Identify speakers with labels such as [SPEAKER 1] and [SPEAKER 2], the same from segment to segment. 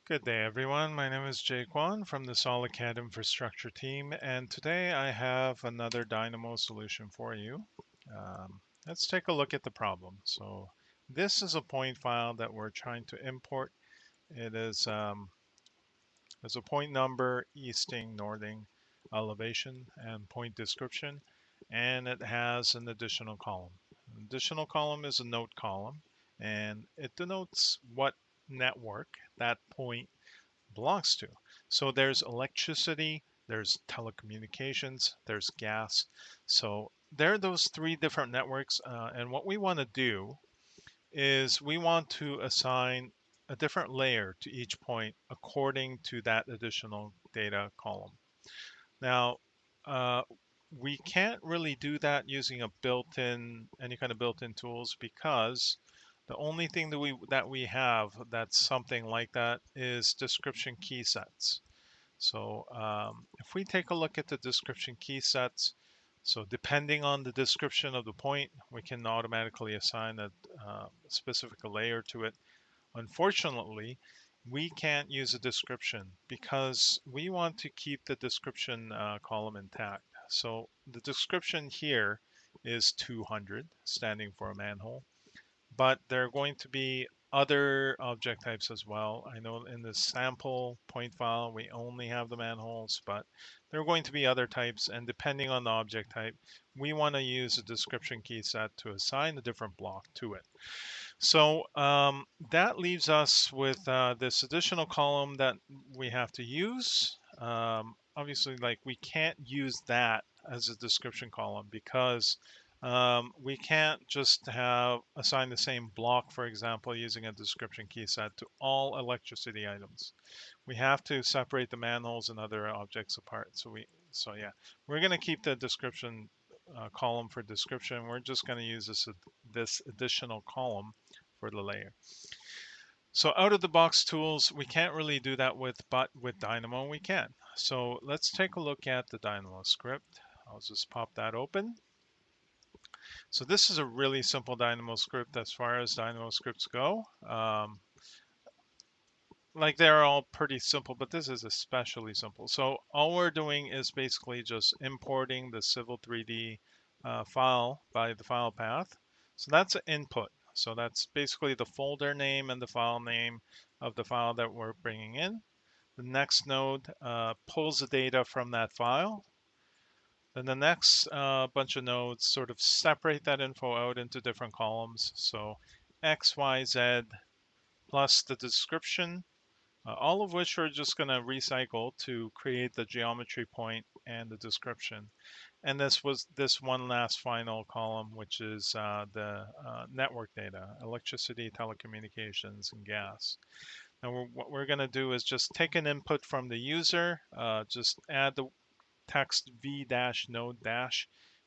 [SPEAKER 1] Good day, everyone. My name is Jae Kwon from the SolidCAD Infrastructure team, and today I have another Dynamo solution for you. Let's take a look at the problem. So this is a point file that we're trying to import. It is there's a point number, easting, northing, elevation, and point description, and it has an additional column. An additional column is a note column, and it denotes what network that point belongs to. So there's electricity, there's telecommunications, there's gas. So there are those three different networks. And what we want to do is we want to assign a different layer to each point according to that additional data column. Now, uh, we can't really do that using a built-in, any kind of built-in tools, because the only thing that we have that's something like that is description key sets. So if we take a look at the description key sets, so depending on the description of the point, we can automatically assign a specific layer to it. Unfortunately, we can't use a description because we want to keep the description column intact. So the description here is 200, standing for a manhole, but there are going to be other object types as well. I know in the sample point file, we only have the manholes, but there are going to be other types, and depending on the object type, we want to use a description key set to assign a different block to it. So that leaves us with this additional column that we have to use. Obviously, like, we can't use that as a description column because we can't just have assign the same block, for example, using a description key set to all electricity items. We have to separate the manholes and other objects apart. So yeah, we're going to keep the description column for description. We're just going to use this additional column for the layer. So out of the box tools, we can't really do that with, but with Dynamo we can. So let's take a look at the Dynamo script. I'll just pop that open. So this is a really simple Dynamo script as far as Dynamo scripts go. Like, they're all pretty simple, but this is especially simple. So all we're doing is basically just importing the Civil 3D file by the file path. So that's an input. So that's basically the folder name and the file name of the file that we're bringing in. The next node pulls the data from that file. Then the next bunch of nodes sort of separate that info out into different columns. So X, Y, Z, plus the description, all of which we're just going to recycle to create the geometry point and the description. And this was this one last final column, which is the network data, electricity, telecommunications, and gas. Now what we're going to do is just take an input from the user, just add the text v-node-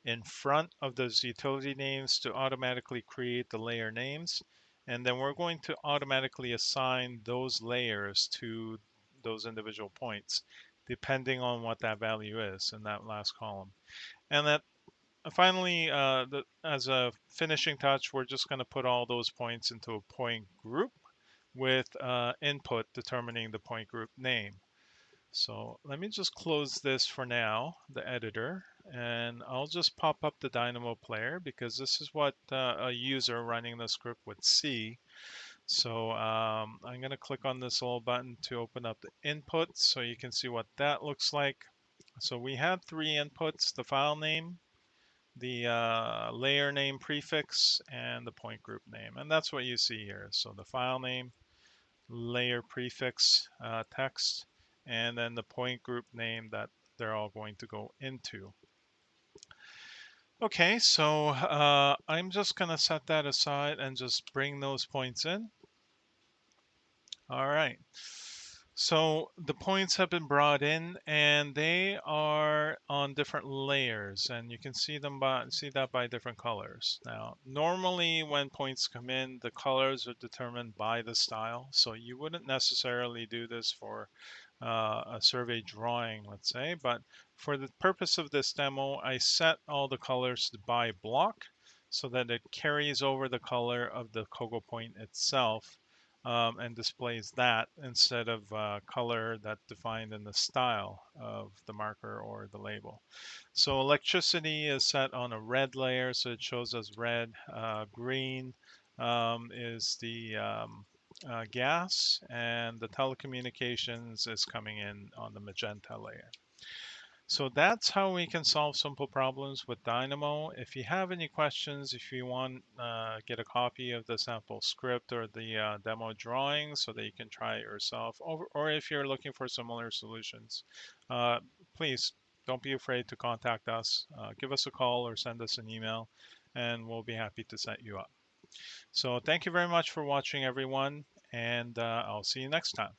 [SPEAKER 1] in front of those utility names to automatically create the layer names. And then we're going to automatically assign those layers to those individual points, depending on what that value is in that last column. And that finally, as a finishing touch, we're just going to put all those points into a point group with input determining the point group name. So let me just close this for now, the editor, and I'll just pop up the Dynamo player because this is what a user running the script would see. So I'm going to click on this little button to open up the inputs so you can see what that looks like. So we have three inputs: the file name, the layer name prefix, and the point group name. And that's what you see here. So the file name, layer prefix text, and then the point group name that they're all going to go into. Okay, so I'm just going to set that aside and just bring those points in. All right. So the points have been brought in, and they are on different layers, and you can see that by different colors. Now, normally when points come in, the colors are determined by the style, so you wouldn't necessarily do this for a survey drawing, let's say, but for the purpose of this demo, I set all the colors by block so that it carries over the color of the Kogo point itself and displays that instead of color that defined in the style of the marker or the label. So electricity is set on a red layer, so it shows us red. Green is the gas, and the telecommunications is coming in on the magenta layer. So that's how we can solve simple problems with Dynamo. If you have any questions, if you want get a copy of the sample script or the demo drawing so that you can try it yourself, or if you're looking for similar solutions, please don't be afraid to contact us. Give us a call or send us an email, and we'll be happy to set you up. So thank you very much for watching, everyone, and I'll see you next time.